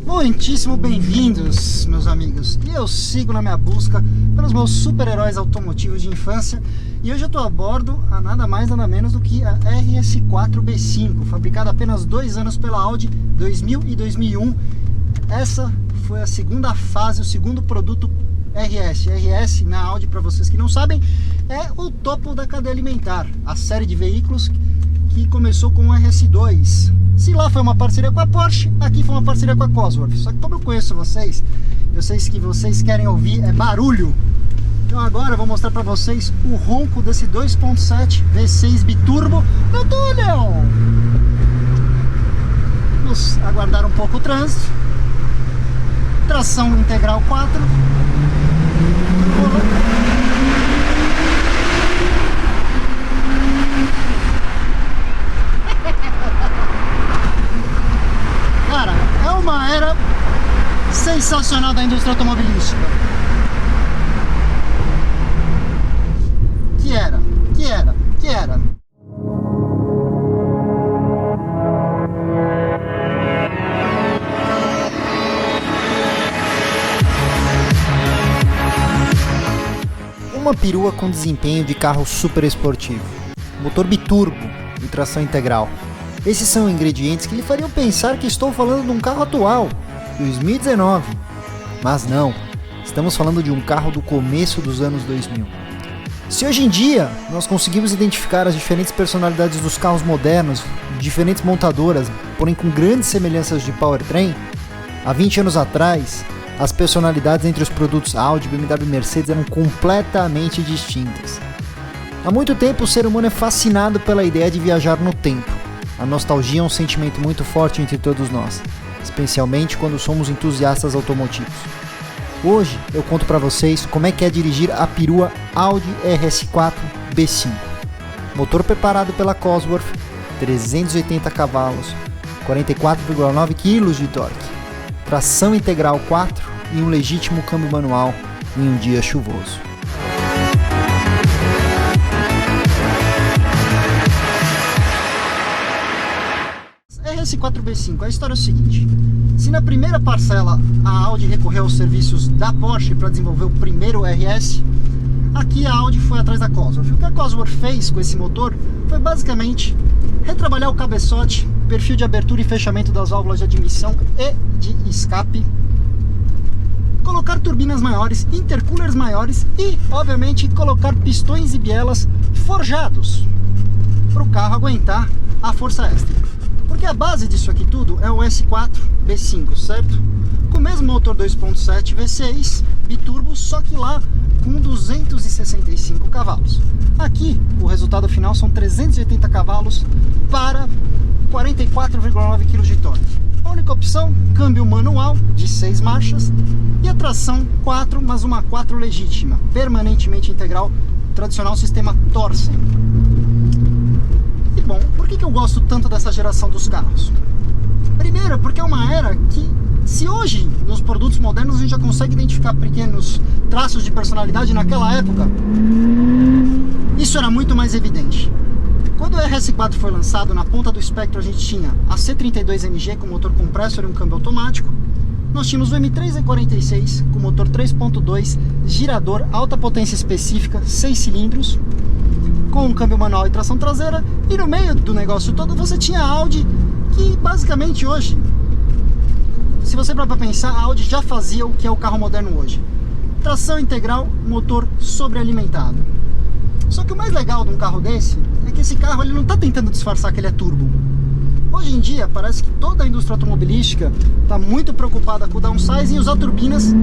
Muitíssimo bem-vindos, meus amigos. E eu sigo na minha busca pelos meus super-heróis automotivos de infância. E hoje eu estou a bordo a nada mais nada menos do que a RS4 B5, fabricada apenas 2 anos pela Audi, 2000 e 2001. Essa foi a segunda fase, o segundo produto RS. RS na Audi, para vocês que não sabem, é o topo da cadeia alimentar. A série de veículos que começou com o RS2. Se lá foi uma parceria com a Porsche, aqui foi uma parceria com a Cosworth. Só que como eu conheço vocês, eu sei que vocês querem ouvir barulho. Então agora eu vou mostrar para vocês o ronco desse 2.7 V6 biturbo no túnel. Vamos aguardar um pouco o trânsito. Tração integral 4. Cara, é uma era sensacional da indústria automobilística. Que era. Uma perua com desempenho de carro super esportivo, motor biturbo e tração integral. Esses são ingredientes que lhe fariam pensar que estou falando de um carro atual, 2019. Mas não, estamos falando de um carro do começo dos anos 2000. Se hoje em dia nós conseguimos identificar as diferentes personalidades dos carros modernos, diferentes montadoras, porém com grandes semelhanças de powertrain, há 20 anos atrás, as personalidades entre os produtos Audi, BMW e Mercedes eram completamente distintas. Há muito tempo o ser humano é fascinado pela ideia de viajar no tempo. A nostalgia é um sentimento muito forte entre todos nós, especialmente quando somos entusiastas automotivos. Hoje eu conto para vocês como é que é dirigir a perua Audi RS4 B5. Motor preparado pela Cosworth, 380 cavalos, 44,9 kg de torque. Tração integral 4 e um legítimo câmbio manual em um dia chuvoso. RS4 B5, a história é o seguinte: se na primeira parcela a Audi recorreu aos serviços da Porsche para desenvolver o primeiro RS, aqui a Audi foi atrás da Cosworth. O que a Cosworth fez com esse motor foi basicamente retrabalhar o cabeçote, perfil de abertura e fechamento das válvulas de admissão e de escape, colocar turbinas maiores, intercoolers maiores e, obviamente, colocar pistões e bielas forjados para o carro aguentar a força extra. Porque a base disso aqui tudo é o S4 B5, certo? Com o mesmo motor 2.7 V6 biturbo, só que lá com 265 cavalos. Aqui o resultado final são 380 cavalos para 44,9 kg de torque. A única opção, câmbio manual de 6 marchas e a tração 4, mas uma 4 legítima, permanentemente integral, tradicional sistema Torsen. E bom, por que eu gosto tanto dessa geração dos carros? Primeiro, porque é uma era que, se hoje nos produtos modernos a gente já consegue identificar pequenos traços de personalidade, naquela época isso era muito mais evidente. Quando o RS4 foi lançado, na ponta do espectro a gente tinha a C32MG com motor compressor e um câmbio automático. Nós tínhamos o M3 E46 com motor 3.2, girador, alta potência específica, 6 cilindros, com um câmbio manual e tração traseira. E no meio do negócio todo você tinha a Audi, que basicamente hoje, se você parar para pensar, a Audi já fazia o que é o carro moderno hoje: tração integral, motor sobrealimentado. Só que o mais legal de um carro desse é que esse carro ele não está tentando disfarçar que ele é turbo. Hoje em dia parece que toda a indústria automobilística está muito preocupada com o downsizing e usar turbinas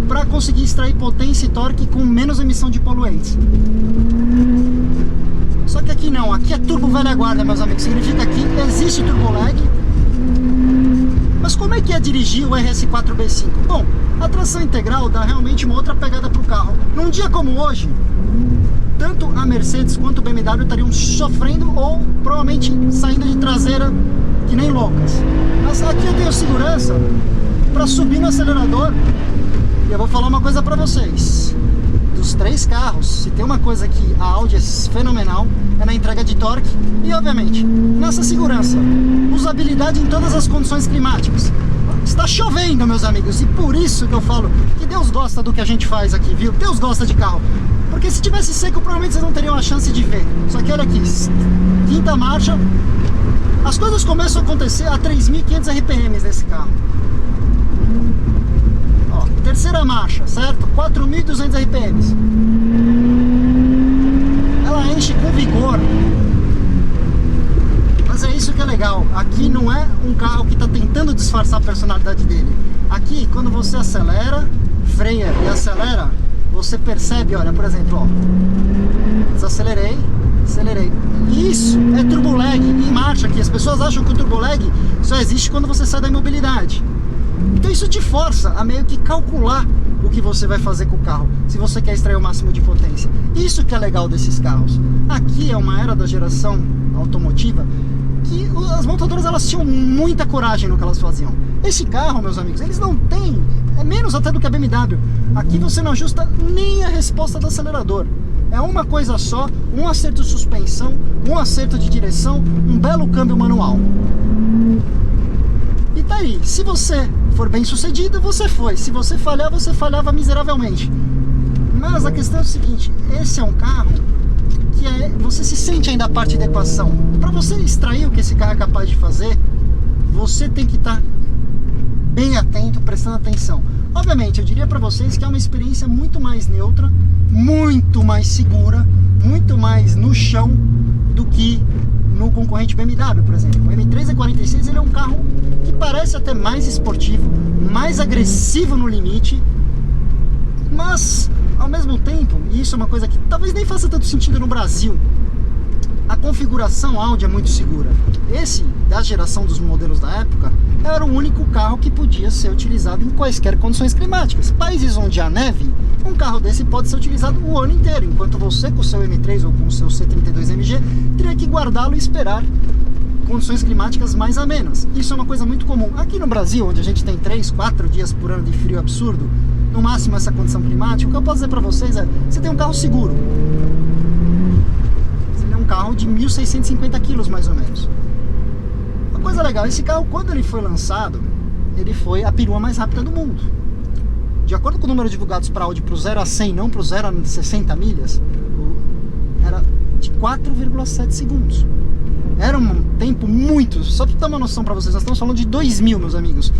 para conseguir extrair potência e torque com menos emissão de poluentes. Só que aqui não, aqui é turbo velha guarda, meus amigos. Significa que existe turbo lag. Mas como é que é dirigir o RS4 B5? Bom, a tração integral dá realmente uma outra pegada para o carro. Num dia como hoje, tanto a Mercedes quanto o BMW estariam sofrendo ou provavelmente saindo de traseira que nem loucas. Mas aqui eu tenho segurança para subir no acelerador. E eu vou falar uma coisa para vocês: dos 3 carros, se tem uma coisa que a Audi é fenomenal, é na entrega de torque e, obviamente, nessa segurança, usabilidade em todas as condições climáticas. Está chovendo, meus amigos, e por isso que eu falo que Deus gosta do que a gente faz aqui, viu? Deus gosta de carro. Porque se tivesse seco, provavelmente vocês não teriam a chance de ver. Só que olha aqui, quinta marcha, as coisas começam a acontecer a 3.500 RPM nesse carro. Ó, terceira marcha, certo? 4.200 RPM. Ela enche com vigor. Mas é isso que é legal. Aqui não é um carro que está tentando disfarçar a personalidade dele. Aqui, quando você acelera, freia e acelera, você percebe, olha, por exemplo, ó, desacelerei, acelerei. Isso é turbo lag em marcha aqui. As pessoas acham que o turbo lag só existe quando você sai da imobilidade. Então isso te força a meio que calcular o que você vai fazer com o carro, se você quer extrair o máximo de potência. Isso que é legal desses carros. Aqui é uma era da geração automotiva que as montadoras, elas tinham muita coragem no que elas faziam. Esse carro, meus amigos, eles não têm, é menos até do que a BMW. Aqui você não ajusta nem a resposta do acelerador. É uma coisa só, um acerto de suspensão, um acerto de direção, um belo câmbio manual. E tá aí, se você for bem sucedido, você foi. Se você falhar, você falhava miseravelmente. Mas a questão é o seguinte, esse é um carro que você se sente ainda parte da equação. Para você extrair o que esse carro é capaz de fazer, você tem que estar bem atento, prestando atenção. Obviamente, eu diria para vocês que é uma experiência muito mais neutra, muito mais segura, muito mais no chão do que no concorrente BMW, por exemplo. O M3 E46 ele é um carro que parece até mais esportivo, mais agressivo no limite, mas ao mesmo tempo, e isso é uma coisa que talvez nem faça tanto sentido no Brasil, a configuração Audi é muito segura. Esse, da geração dos modelos da época, era o único carro que podia ser utilizado em quaisquer condições climáticas. Países onde há neve, um carro desse pode ser utilizado o ano inteiro, enquanto você com o seu M3 ou com o seu C32 MG teria que guardá-lo e esperar condições climáticas mais amenas. Isso é uma coisa muito comum. Aqui no Brasil, onde a gente tem 3, 4 dias por ano de frio absurdo, no máximo essa condição climática, o que eu posso dizer para vocês é, você tem um carro seguro. Você tem um carro de 1.650 quilos mais ou menos. Uma coisa legal, esse carro, quando ele foi lançado, ele foi a perua mais rápida do mundo. De acordo com o número divulgados para Audi, para o 0 a 100, não para o 0 a 60 milhas, era de 4,7 segundos. Era um tempo muito... Só para dar uma noção para vocês, nós estamos falando de 2000, meus amigos.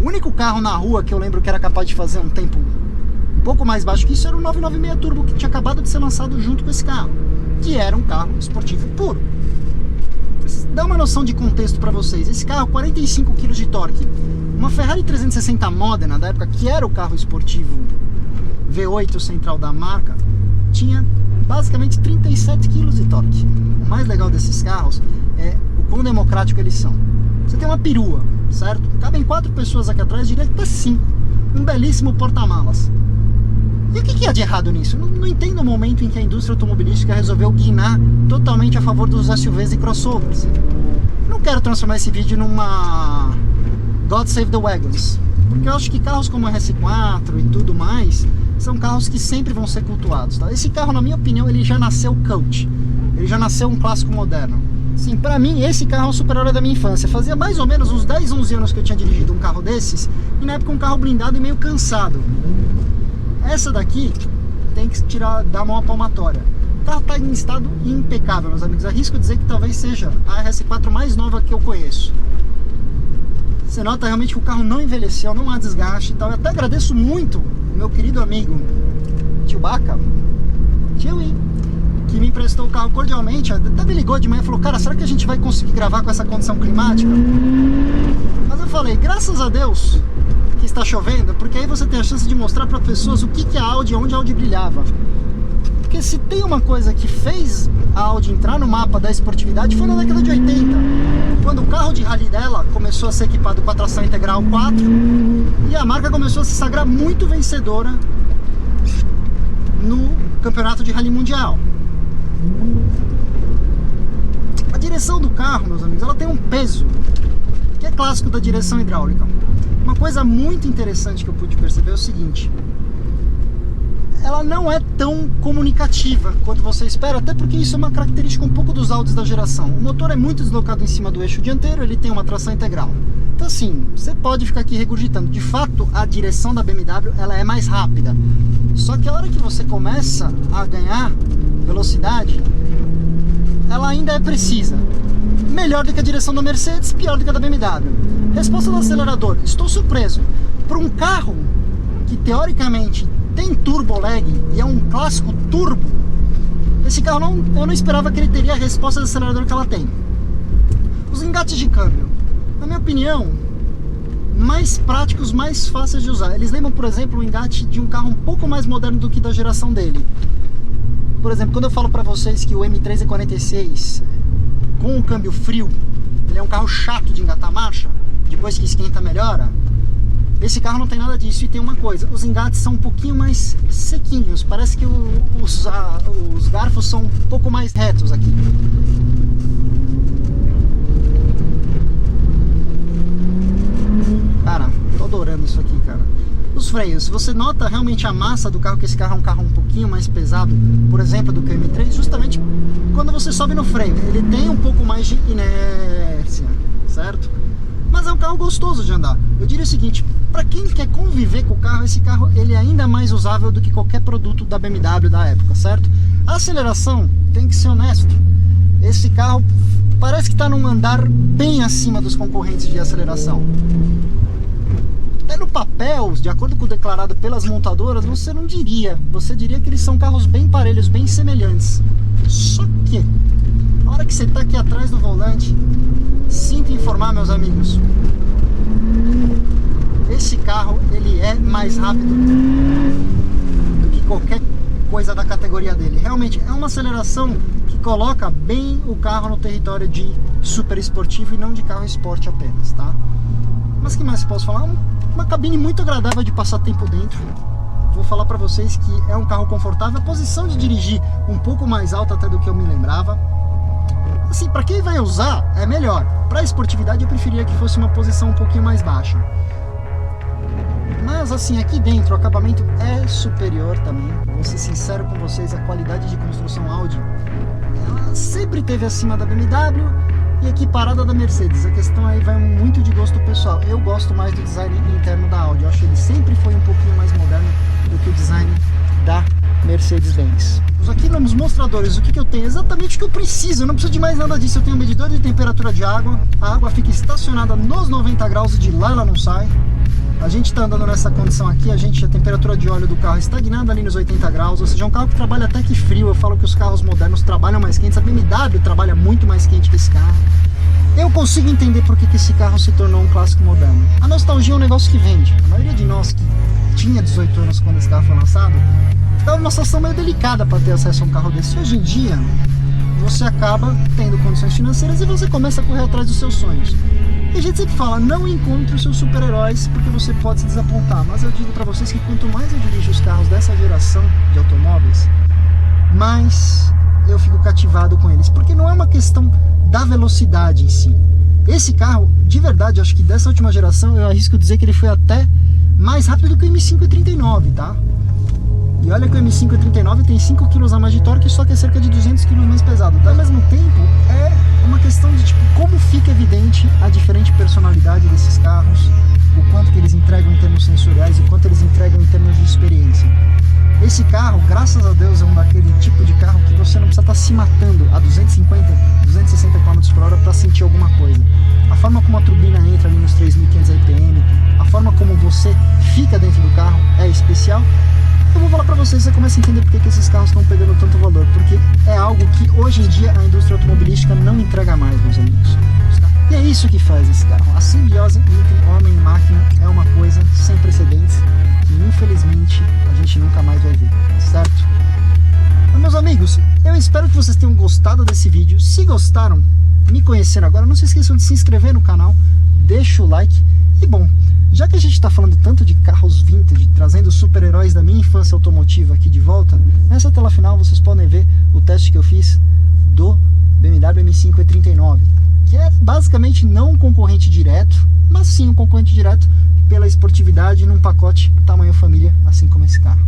O único carro na rua que eu lembro que era capaz de fazer um tempo um pouco mais baixo que isso era o 996 Turbo, que tinha acabado de ser lançado junto com esse carro, que era um carro esportivo puro. Dá uma noção de contexto para vocês. Esse carro, 45 kg de torque. Uma Ferrari 360 Modena, da época, que era o carro esportivo V8 central da marca, tinha basicamente 37 kg de torque. O mais legal desses carros é o quão democrático eles são. Você tem uma perua, certo? Cabem 4 pessoas aqui atrás, direto até 5. Um belíssimo porta-malas. E o que há de errado nisso? Não entendo o momento em que a indústria automobilística resolveu guinar totalmente a favor dos SUVs e crossovers. Não quero transformar esse vídeo numa God Save the Wagons, porque eu acho que carros como o RS4 e tudo mais são carros que sempre vão ser cultuados, tá? Esse carro, na minha opinião, ele já nasceu cult, ele já nasceu um clássico moderno. Sim, pra mim, esse carro é o super-herói da minha infância. Fazia mais ou menos uns 10, 11 anos que eu tinha dirigido um carro desses, e na época um carro blindado e meio cansado. Essa daqui tem que dar uma palmatória. O carro está em estado impecável, meus amigos. Arrisco dizer que talvez seja a RS4 mais nova que eu conheço. Você nota realmente que o carro não envelheceu, não há desgaste e tal. Eu até agradeço muito o meu querido amigo Chewbacca, Chewie, que me emprestou o carro cordialmente. Até me ligou de manhã e falou: cara, será que a gente vai conseguir gravar com essa condição climática? Mas eu falei, graças a Deus que está chovendo, porque aí você tem a chance de mostrar para pessoas o que é a Audi, onde a Audi brilhava. Porque se tem uma coisa que fez a Audi entrar no mapa da esportividade, foi na década de 80, quando o carro de rally dela começou a ser equipado com a tração integral 4 e a marca começou a se sagrar muito vencedora no campeonato de rally mundial. A direção do carro, meus amigos, ela tem um peso que é clássico da direção hidráulica. Uma coisa muito interessante que eu pude perceber é o seguinte: ela não é tão comunicativa quanto você espera, até porque isso é uma característica um pouco dos Audis da geração. O motor é muito deslocado em cima do eixo dianteiro, ele tem uma tração integral. Então assim, você pode ficar aqui regurgitando. De fato, a direção da BMW ela é mais rápida. Só que a hora que você começa a ganhar velocidade, ela ainda é precisa. Melhor do que a direção da Mercedes, pior do que a da BMW. Resposta do acelerador. Estou surpreso. Para um carro que teoricamente tem turbo lag e é um clássico turbo, esse carro eu não esperava que ele teria a resposta do acelerador que ela tem. Os engates de câmbio, na minha opinião, mais práticos, mais fáceis de usar. Eles lembram, por exemplo, o engate de um carro um pouco mais moderno do que da geração dele. Por exemplo, quando eu falo para vocês que o M3 E46 com o câmbio frio, ele é um carro chato de engatar marcha, depois que esquenta melhora, esse carro não tem nada disso. E tem uma coisa, os engates são um pouquinho mais sequinhos, parece que os garfos são um pouco mais retos aqui. Cara, tô adorando isso aqui, cara. Os freios, você nota realmente a massa do carro, que esse carro é um carro um pouquinho mais pesado, por exemplo, do que o M3, justamente quando você sobe no freio. Ele tem um pouco mais de inércia, certo? Mas é um carro gostoso de andar. Eu diria o seguinte, para quem quer conviver com o carro, esse carro ele é ainda mais usável do que qualquer produto da BMW da época, certo? A aceleração, tem que ser honesto, esse carro parece que está num andar bem acima dos concorrentes de aceleração. No papel, de acordo com o declarado pelas montadoras, você não diria. Você diria que eles são carros bem parelhos, bem semelhantes. Só que, a hora que você está aqui atrás do volante, sinto informar, meus amigos, esse carro, ele é mais rápido do que qualquer coisa da categoria dele. Realmente, é uma aceleração que coloca bem o carro no território de super esportivo e não de carro esporte apenas, tá? Mas o que mais posso falar? Uma cabine muito agradável de passar tempo dentro. Vou falar para vocês que é um carro confortável. A posição de dirigir um pouco mais alta até do que eu me lembrava. Assim, para quem vai usar, é melhor. Para esportividade eu preferia que fosse uma posição um pouquinho mais baixa. Mas assim, aqui dentro o acabamento é superior também. Vou ser sincero com vocês, a qualidade de construção Audi ela sempre teve acima da BMW e equiparada da Mercedes. A questão aí vai muito de gosto pessoal. Eu gosto mais do design interno da Audi. Eu acho que ele sempre foi um pouquinho mais moderno do que o design da Mercedes-Benz. Aqui nos mostradores, o que eu tenho? Exatamente o que eu preciso. Eu não preciso de mais nada disso. Eu tenho um medidor de temperatura de água. A água fica estacionada nos 90 graus e de lá ela não sai. A gente está andando nessa condição aqui, a temperatura de óleo do carro estagnada ali nos 80 graus, ou seja, é um carro que trabalha até que frio. Eu falo que os carros modernos trabalham mais quentes, a BMW trabalha muito mais quente que esse carro. Eu consigo entender por que esse carro se tornou um clássico moderno. A nostalgia é um negócio que vende. A maioria de nós que tinha 18 anos quando esse carro foi lançado, estava numa situação meio delicada para ter acesso a um carro desse. Hoje em dia, você acaba tendo condições financeiras e você começa a correr atrás dos seus sonhos. E a gente sempre fala, não encontre os seus super-heróis porque você pode se desapontar. Mas eu digo para vocês que quanto mais eu dirijo os carros dessa geração de automóveis, mais eu fico cativado com eles. Porque não é uma questão da velocidade em si. Esse carro, de verdade, acho que dessa última geração, eu arrisco dizer que ele foi até mais rápido do que o M5 E39, tá? E olha que o M5 E39 tem 5 kg a mais de torque, só que é cerca de 200 kg mais pesado. Ao mesmo tempo, é uma questão de tipo, como fica evidente a diferente personalidade desses carros, o quanto que eles entregam em termos sensoriais e o quanto eles entregam em termos de experiência. Esse carro, graças a Deus, é um daquele tipo de carro que você não precisa estar se matando a 250, 260 km por hora para sentir alguma coisa. A forma como a turbina entra ali nos 3.500 RPM, a forma como você fica dentro do carro é especial. Eu vou falar pra vocês, você começa a entender por que esses carros estão pegando tanto valor, porque é algo que hoje em dia a indústria automobilística não entrega mais, meus amigos. E é isso que faz esse carro. A simbiose entre homem e máquina é uma coisa sem precedentes que infelizmente a gente nunca mais vai ver, certo? Mas, meus amigos, eu espero que vocês tenham gostado desse vídeo. Se gostaram, me conheceram agora, não se esqueçam de se inscrever no canal, deixa o like e bom, já que a gente está falando tanto de carros vintage, trazendo super-heróis da minha infância automotiva aqui de volta, nessa tela final vocês podem ver o teste que eu fiz do BMW M5 E39, que é basicamente não um concorrente direto, mas sim um concorrente direto pela esportividade num pacote tamanho família, assim como esse carro.